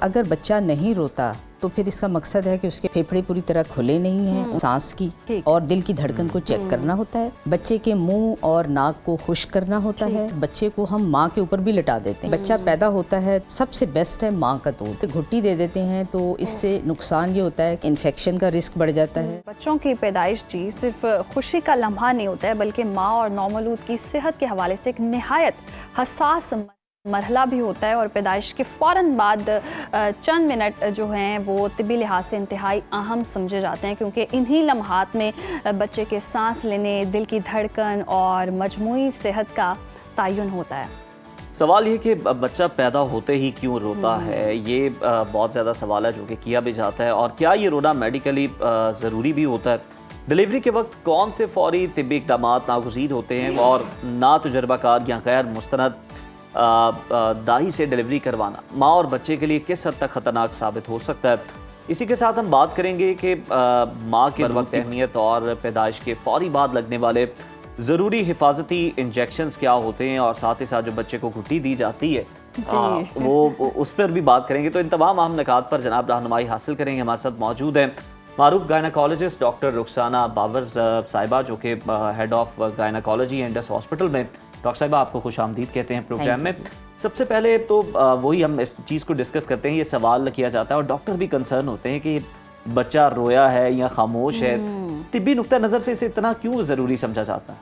अगर बच्चा नहीं रोता तो फिर इसका मकसद है कि उसके फेफड़े पूरी तरह खुले नहीं हैं, सांस की और दिल की धड़कन को चेक करना होता है, बच्चे के मुंह और नाक को खुश्क करना होता है, बच्चे को हम माँ के ऊपर भी लिटा देते हैं। बच्चा पैदा होता है, सबसे बेस्ट है माँ का दूध। घुट्टी दे देते हैं तो इससे नुकसान ये होता है कि इन्फेक्शन का रिस्क बढ़ जाता है। बच्चों की पैदाइश जी सिर्फ खुशी का लम्हा नहीं होता है, बल्कि माँ और नौमौलूद की सेहत के हवाले से एक निहायत हसास मरहला भी होता है। और पैदाइश के फ़ौरन बाद चंद मिनट जो हैं वो तिब्बी लिहाज से इंतहाई अहम समझे जाते हैं, क्योंकि इन्हीं लम्हात में बच्चे के सांस लेने, दिल की धड़कन और मजमूई सेहत का तयन होता है। सवाल ये कि बच्चा पैदा होते ही क्यों रोता है, ये बहुत ज़्यादा सवाल है जो कि किया भी जाता है। और क्या ये रोना मेडिकली ज़रूरी भी होता है? डिलीवरी के वक्त कौन से फौरी तिब्बी इक़दाम नागुज़ीर होते हैं और ना तजुर्बाकार या गैर मुस्तनद दाही से डिलीवरी करवाना माँ और बच्चे के लिए किस हद तक ख़तरनाक साबित हो सकता है? इसी के साथ हम बात करेंगे कि माँ के वक्त अहमियत और पैदाइश के फौरी बाद लगने वाले ज़रूरी हिफाजती इंजेक्शंस क्या होते हैं, और साथ ही साथ जो बच्चे को घुट्टी दी जाती है वो उस पर भी बात करेंगे। तो इन तमाम अहम निकात पर जनाब रहनुमाई हासिल करेंगे। हमारे साथ मौजूद हैं मारूफ गायनाकोलॉजिस्ट डॉक्टर रुखसाना बाबर साहिबा, जो कि head of gynaecology Indus hospital में। डॉक्टर साहिबा, आपको खुश आमदीद कहते हैं प्रोग्राम में। सबसे पहले तो वही हम इस चीज़ को डिस्कस करते हैं। ये सवाल किया जाता है और डॉक्टर भी कंसर्न होते हैं कि बच्चा रोया है या खामोश है, तिब्बी नुक्ता नज़र से इसे इतना क्यों ज़रूरी समझा जाता है?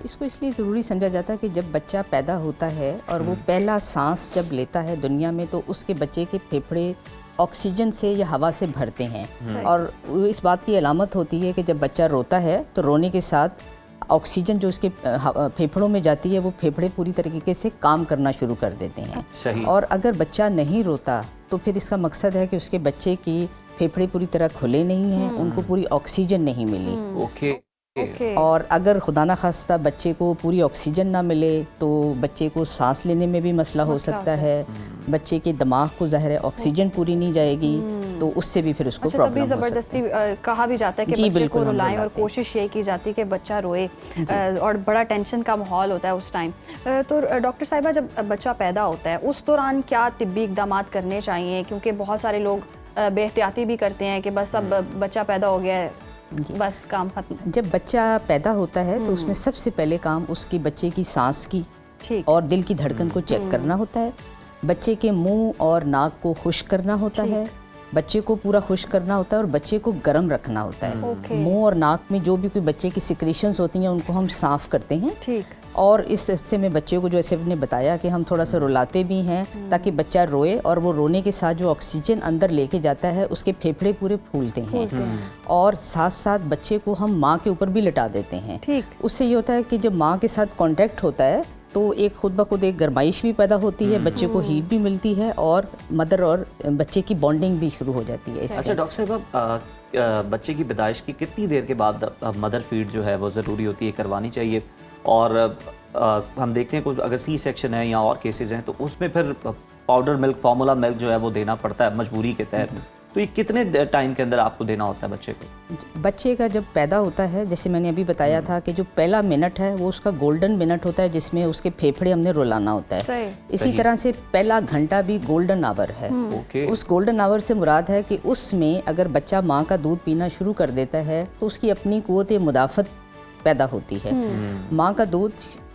इसको इसलिए ज़रूरी समझा जाता है कि जब बच्चा पैदा होता है और वो पहला सांस जब लेता है दुनिया में, तो उसके बच्चे के फेफड़े ऑक्सीजन से या हवा से भरते हैं। और इस बात की अलामत होती है कि जब बच्चा रोता है तो रोने के साथ ऑक्सीजन जो उसके फेफड़ों में जाती है वो फेफड़े पूरी तरीके से काम करना शुरू कर देते हैं। सही। और अगर बच्चा नहीं रोता तो फिर इसका मकसद है कि उसके बच्चे की फेफड़े पूरी तरह खुले नहीं हैं, उनको पूरी ऑक्सीजन नहीं मिली। ओके। और अगर खुदा न खास्ता बच्चे को पूरी ऑक्सीजन ना मिले तो बच्चे को सांस लेने में भी मसला हो सकता है। बच्चे के दिमाग को ज़ाहिर है ऑक्सीजन पूरी नहीं जाएगी तो उससे भी फिर उसको प्रॉब्लम हो सकती है। ज़बरदस्ती कहा भी जाता है कि बच्चे को रुलाएं और कोशिश ये की जाती है कि बच्चा रोए, और बड़ा टेंशन का माहौल होता है उस टाइम। तो डॉक्टर साहिबा, जब बच्चा पैदा होता है उस दौरान क्या तिब्बी इक़दाम करने चाहिए? क्योंकि बहुत सारे लोग बेहतियाती भी करते हैं कि बस अब बच्चा पैदा हो गया है, बस काम खत्म। जब बच्चा पैदा होता है तो उसमें सबसे पहले काम उसकी बच्चे की सांस की और दिल की धड़कन को चेक करना होता है। बच्चे के मुंह और नाक को खुश्क करना होता है, बच्चे को पूरा खुश्क करना होता है और बच्चे को गर्म रखना होता है। मुंह और नाक में जो भी कोई बच्चे की सिक्रीशंस होती हैं उनको हम साफ़ करते हैं। ठीक। और इस हिस्से में बच्चे को, जो ऐसे ने बताया कि हम थोड़ा सा रुलाते भी हैं ताकि बच्चा रोए, और वो रोने के साथ जो ऑक्सीजन अंदर लेके जाता है उसके फेफड़े पूरे फूलते हैं। और साथ साथ बच्चे को हम माँ के ऊपर भी लिटा देते हैं। ठीक। उससे ये होता है कि जब माँ के साथ कांटेक्ट होता है तो एक खुद ब खुद एक गरमाइश भी पैदा होती है, बच्चे को हीट भी मिलती है और मदर और बच्चे की बॉन्डिंग भी शुरू हो जाती है। अच्छा डॉक्टर साहब, बच्चे की पैदाइश की कितनी देर के बाद मदर फीड जो है वो ज़रूरी होती है, करवानी चाहिए? और हम देखते हैं कुछ अगर सी सेक्शन है या और केसेस हैं तो उसमें फिर पाउडर मिल्क, फार्मूला मिल्क जो है वो देना पड़ता है मजबूरी के तहत। तो ये कितने टाइम के अंदर आपको देना होता है बच्चे को? बच्चे का जब पैदा होता है, जैसे मैंने अभी बताया था कि जो पहला मिनट है वो उसका गोल्डन मिनट होता है जिसमें उसके फेफड़े हमने रुलाना होता है। इसी तरह से पहला घंटा भी गोल्डन आवर है। उस गोल्डन आवर से मुराद है कि उसमें अगर बच्चा माँ का दूध पीना शुरू कर देता है तो उसकी अपनी क़ुव्वत मुदाफ़त पैदा होती है। माँ का दूध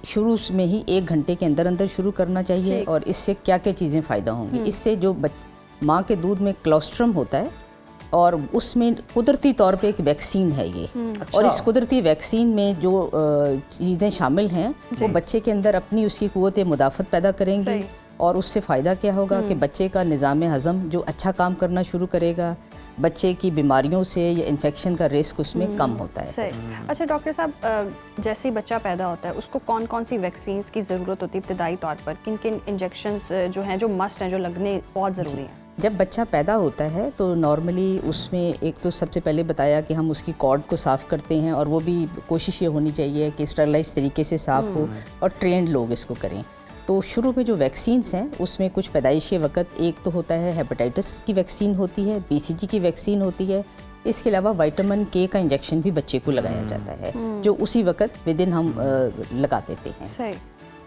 शुरू में ही 1 घंटे के अंदर अंदर शुरू करना चाहिए। और इससे क्या क्या चीज़ें फ़ायदा होंगी? इससे जो माँ के दूध में क्लोस्ट्रम होता है और उसमें कुदरती तौर पे एक वैक्सीन है ये। अच्छा। और इस कुदरती वैक्सीन में जो चीज़ें शामिल हैं वो बच्चे के अंदर अपनी उसकी क़ुव्वत मुदाफ़त पैदा करेंगी। और उससे फ़ायदा क्या होगा कि बच्चे का निज़ाम हज़म जो अच्छा काम करना शुरू करेगा, बच्चे की बीमारियों से या इन्फेक्शन का रिस्क उसमें कम होता है। सही। अच्छा डॉक्टर साहब, जैसे ही बच्चा पैदा होता है उसको कौन कौन सी वैक्सीन्स की ज़रूरत होती है इब्तदाई तौर पर? किन किन इंजेक्शंस जो हैं, जो मस्ट हैं, जो लगने बहुत ज़रूरी हैं? जब बच्चा पैदा होता है तो नॉर्मली उसमें एक तो सबसे पहले बताया कि हम उसकी कॉर्ड को साफ़ करते हैं, और वो भी कोशिश ये होनी चाहिए कि स्टरलाइज तरीके से साफ़ हो और ट्रेंड लोग इसको करें। तो शुरू में जो वैक्सीन्स हैं उसमें कुछ पैदाइशी वक्त एक तो होता है हेपेटाइटिस की वैक्सीन होती है, BCG की वैक्सीन होती है। इसके अलावा विटामिन K का इंजेक्शन भी बच्चे को लगाया जाता है जो उसी वक्त विदिन हम लगा देते हैं। सही।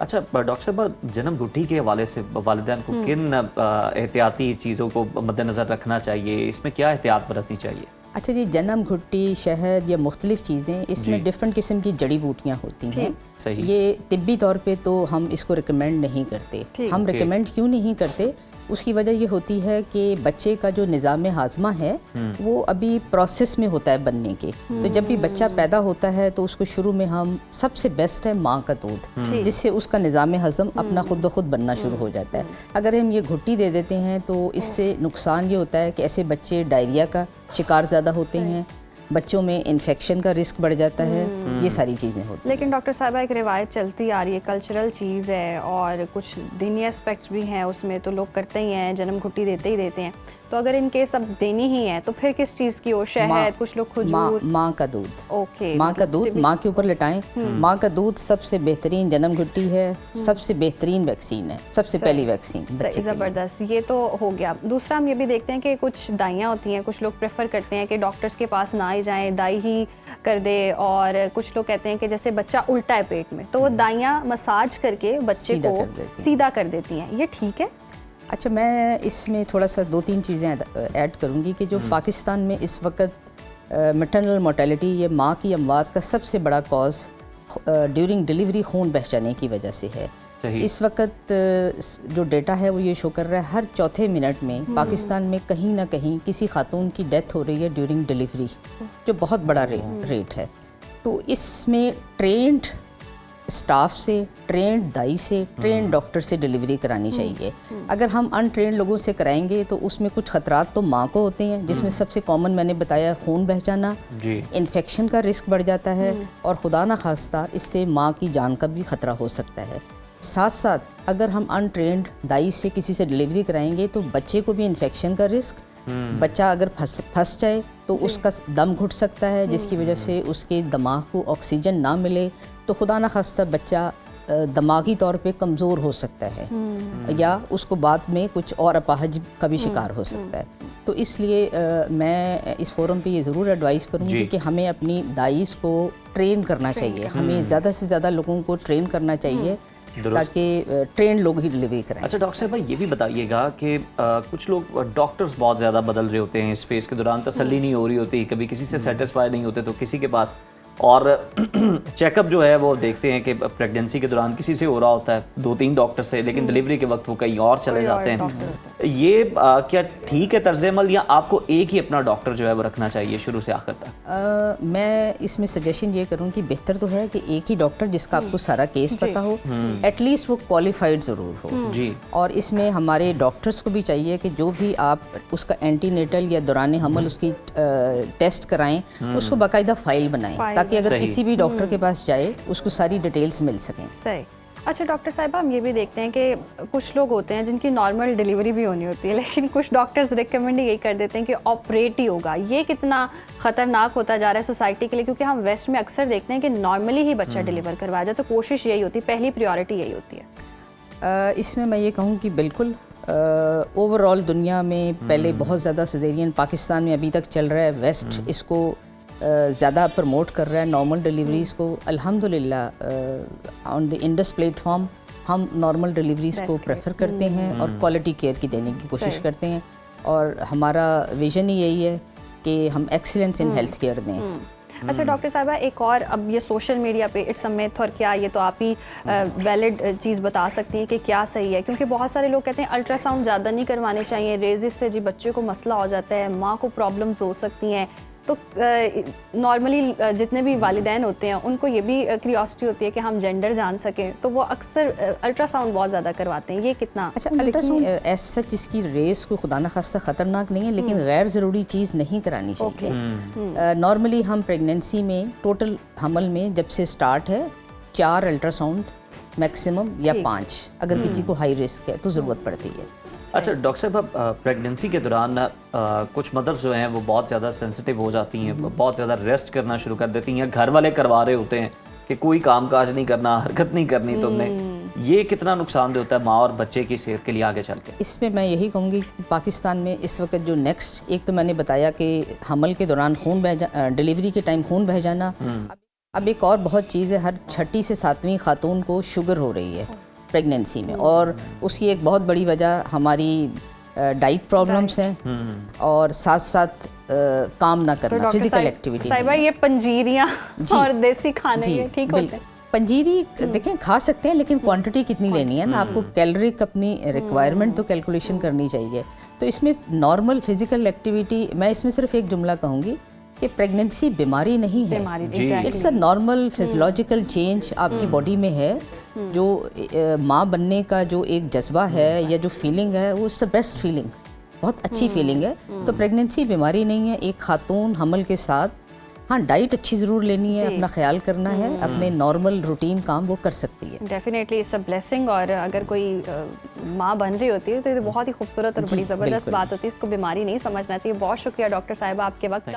अच्छा डॉक्टर साहब, जन्म घुट्टी के हवाले से वालिदैन को किन एहतियाती चीज़ों को मद्देनज़र रखना चाहिए, इसमें क्या एहतियात बरतनी चाहिए? अच्छा जी, जन्म घुट्टी, शहद या मुख्तलिफ़ चीज़ें, इसमें डिफरेंट किस्म की जड़ी बूटियाँ होती हैं। सही। ये तिब्बी तौर पे तो हम इसको रिकमेंड नहीं करते। हम रिकमेंड क्यों नहीं करते? उसकी वजह ये होती है कि बच्चे का जो निज़ाम हाज़मा है वो अभी प्रोसेस में होता है बनने के। तो जब भी बच्चा पैदा होता है तो उसको शुरू में हम सबसे बेस्ट है माँ का दूध, जिससे उसका निज़ाम हज़म अपना खुद ब खुद बनना शुरू हो जाता है। अगर हम ये घुट्टी दे देते हैं तो इससे नुकसान ये होता है कि ऐसे बच्चे डायरिया का शिकार ज़्यादा होते हैं, बच्चों में इन्फेक्शन का रिस्क बढ़ जाता है, ये सारी चीज़ें होती हैं। लेकिन डॉक्टर साहिबा, एक रिवायत चलती आ रही है, कल्चरल चीज़ है और कुछ दीनी एस्पेक्ट्स भी हैं उसमें, तो लोग करते ही हैं, जन्म घुट्टी देते ही देते हैं। तो अगर इनके सब देनी ही है तो फिर किस चीज़ की हो? शहद, कुछ लोग खजूर। माँ का दूध। ओके, माँ का दूध, माँ के ऊपर लिटाएं। माँ का दूध सबसे बेहतरीन जन्म घुट्टी है, सबसे बेहतरीन वैक्सीन है, सबसे पहली वैक्सीन बच्चे के लिए। ज़बरदस्त, ये तो हो गया। दूसरा हम ये भी देखते हैं कि कुछ दाइयाँ होती हैं, कुछ लोग प्रेफर करते हैं कि डॉक्टर्स के पास ना ही जाएं, दाई ही कर दे, और कुछ लोग कहते हैं कि जैसे बच्चा उल्टा है पेट में तो वो दाइयाँ मसाज करके बच्चे को सीधा कर देती हैं, ये ठीक है? अच्छा, मैं इसमें थोड़ा सा 2-3 चीज़ें ऐड करूँगी कि जो पाकिस्तान में इस वक्त मैटरनल मोर्टेलिटी, ये माँ की अमवात का सबसे बड़ा कॉज ड्यूरिंग डिलीवरी खून बह जाने की वजह से है। इस वक्त जो डेटा है वो ये शो कर रहा है हर चौथे मिनट में पाकिस्तान में कहीं ना कहीं किसी खातून की डेथ हो रही है ड्यूरिंग डिलीवरी, जो बहुत बड़ा रेट है। तो इसमें ट्रेंड स्टाफ से, ट्रेंड दाई से, ट्रेंड डॉक्टर से डिलीवरी करानी चाहिए। अगर हम अनट्रेंड लोगों से कराएंगे तो उसमें कुछ खतरात तो माँ को होते हैं, जिसमें सबसे कॉमन मैंने बताया खून बह जाना, इन्फेक्शन का रिस्क बढ़ जाता है, और खुदा न खास्ता इससे माँ की जान का भी ख़तरा हो सकता है। साथ साथ अगर हम अनट्रेंड दाई से किसी से डिलीवरी कराएंगे तो बच्चे को भी इन्फेक्शन का रिस्क, बच्चा अगर फंस जाए तो उसका दम घुट सकता है, जिसकी वजह से उसके दिमाग को ऑक्सीजन ना मिले तो खुदा न खास्ता बच्चा दिमागी तौर पे कमज़ोर हो सकता है, या उसको बाद में कुछ और अपाहज का भी शिकार हो सकता है। तो इसलिए मैं इस फोरम पे ये ज़रूर एडवाइस करूँगी कि हमें अपनी दाइस को ट्रेन करना चाहिए, हमें ज़्यादा से ज़्यादा लोगों को ट्रेन करना चाहिए ताकि ट्रेन लोग ही डिलीवरी कराएं। अच्छा डॉक्टर साहब, ये भी बताइएगा कि कुछ लोग डॉक्टर्स बहुत ज़्यादा बदल रहे होते हैं इस फेज़ के दौरान, तसल्ली नहीं हो रही होती, कभी किसी से सेटिस्फाई नहीं होते तो किसी के पास, और चेकअप जो है वो देखते हैं कि प्रेगनेंसी के दौरान किसी से हो रहा होता है, 2-3 डॉक्टर से, लेकिन डिलीवरी के वक्त वो कहीं और चले जाते हैं। ये क्या ठीक है तर्ज अमल, या आपको एक ही अपना डॉक्टर जो है वो रखना चाहिए शुरू से आखिर तक? मैं इसमें सजेशन ये करूँ कि बेहतर तो है कि एक ही डॉक्टर जिसका आपको सारा केस पता हो, एटलीस्ट वो क्वालिफाइड ज़रूर हो जी। और इसमें हमारे डॉक्टर्स को भी चाहिए कि जो भी आप उसका एंटीनेटल या दौरान हमल उसकी टेस्ट कराएं, उसको बाकायदा फाइल बनाएं, ताकि अगर किसी भी डॉक्टर के पास जाए उसको सारी डिटेल्स मिल सकें। सही। अच्छा डॉक्टर साहिबा, हम ये भी देखते हैं कि कुछ लोग होते हैं जिनकी नॉर्मल डिलीवरी भी होनी होती है, लेकिन कुछ डॉक्टर्स रिकमेंड यही कर देते हैं कि ऑपरेट ही होगा। ये कितना ख़तरनाक होता जा रहा है सोसाइटी के लिए, क्योंकि हम वेस्ट में अक्सर देखते हैं कि नॉर्मली ही बच्चा डिलीवर करवाया जाए, तो कोशिश यही होती है, पहली प्रायोरिटी यही होती है। इसमें मैं ये कहूँ कि बिल्कुल ओवरऑल दुनिया में पहले बहुत ज़्यादा सिजेरियन, पाकिस्तान में अभी तक चल रहा है, वेस्ट इसको ज़्यादा प्रमोट कर रहा है नॉर्मल डिलीवरीज़ को। अल्हम्दुलिल्लाह ऑन द इंडस प्लेटफॉर्म हम नॉर्मल डिलीवरीज़ को प्रेफर करते हैं और क्वालिटी केयर की देने की कोशिश करते हैं, और हमारा विज़न ही यही है कि हम एक्सीलेंस इन हेल्थ केयर दें। अच्छा डॉक्टर साहिबा, एक और, अब ये सोशल मीडिया पे इट्स अ मिथ, और क्या ये तो आप ही वैलिड चीज़ बता सकती हैं कि क्या सही है, क्योंकि बहुत सारे लोग कहते हैं अल्ट्रासाउंड ज़्यादा नहीं करवाने चाहिए, रेजिस से जी बच्चे को मसला हो जाता है, माँ को प्रॉब्लम्स हो सकती हैं। तो नॉर्मली जितने भी वालिदैन होते हैं उनको ये भी क्यूरियोसिटी होती है कि हम जेंडर जान सकें, तो वो अक्सर अल्ट्रासाउंड बहुत ज़्यादा करवाते हैं, ये कितना? अच्छा, अल्ट्रासाउंड एज सच इसकी रेस को खुदा न खास्ता ख़तरनाक नहीं है, लेकिन गैर ज़रूरी चीज़ नहीं करानी चाहिए। नॉर्मली हम प्रेगनेंसी में टोटल हमल में जब से स्टार्ट है 4 अल्ट्रासाउंड मैक्सिमम या 5, अगर किसी को हाई रिस्क है तो ज़रूरत पड़ती है। अच्छा डॉक्टर साहब, प्रेगनेंसी के दौरान कुछ मदर्स जो हैं वो बहुत ज़्यादा सेंसिटिव हो जाती हैं, बहुत ज़्यादा रेस्ट करना शुरू कर देती हैं, घर वाले करवा रहे होते हैं कि कोई काम काज नहीं करना, हरकत नहीं करनी तुमने, ये कितना नुकसान होता है माँ और बच्चे की सेहत के लिए आगे चल के? इसमें मैं यही कहूँगी कि पाकिस्तान में इस वक्त जो नेक्स्ट, एक तो मैंने बताया कि हमल के दौरान खून बह डिलीवरी के टाइम खून बह जाना, अब एक और बहुत चीज़ है, हर 6ठी से 7वीं खातून को शुगर हो रही है प्रेगनेंसी में, और उसकी एक बहुत बड़ी वजह हमारी डाइट प्रॉब्लम्स हैं और साथ साथ काम ना करना, फिजिकल एक्टिविटी। साहिबा ये पंजीरियाँ और देसी खाने ये ठीक होते हैं? पंजीरी देखें खा सकते हैं, लेकिन क्वांटिटी कितनी लेनी है ना, आपको कैलोरिक अपनी रिक्वायरमेंट तो कैलकुलेशन करनी चाहिए। तो इसमें नॉर्मल फिजिकल एक्टिविटी, मैं इसमें सिर्फ एक जुमला कहूँगी कि प्रेगनेंसी बीमारी नहीं है, it's a normal physiological change आपकी बॉडी में है। जो माँ बनने का जो एक जज्बा है या जो फीलिंग है, वो इट्स द बेस्ट फीलिंग, बहुत अच्छी फीलिंग है। तो प्रेगनेंसी बीमारी नहीं है। एक खातून हमल के साथ हाँ डाइट अच्छी ज़रूर लेनी है, अपना ख्याल करना है, अपने नॉर्मल रूटीन काम वो कर सकती है। Definitely it's a blessing. और अगर कोई माँ बन रही होती है तो ये बहुत ही खूबसूरत और बड़ी ज़बरदस्त बात होती है, इसको बीमारी नहीं समझना चाहिए। बहुत शुक्रिया डॉक्टर साहिबा आपके वक्त का।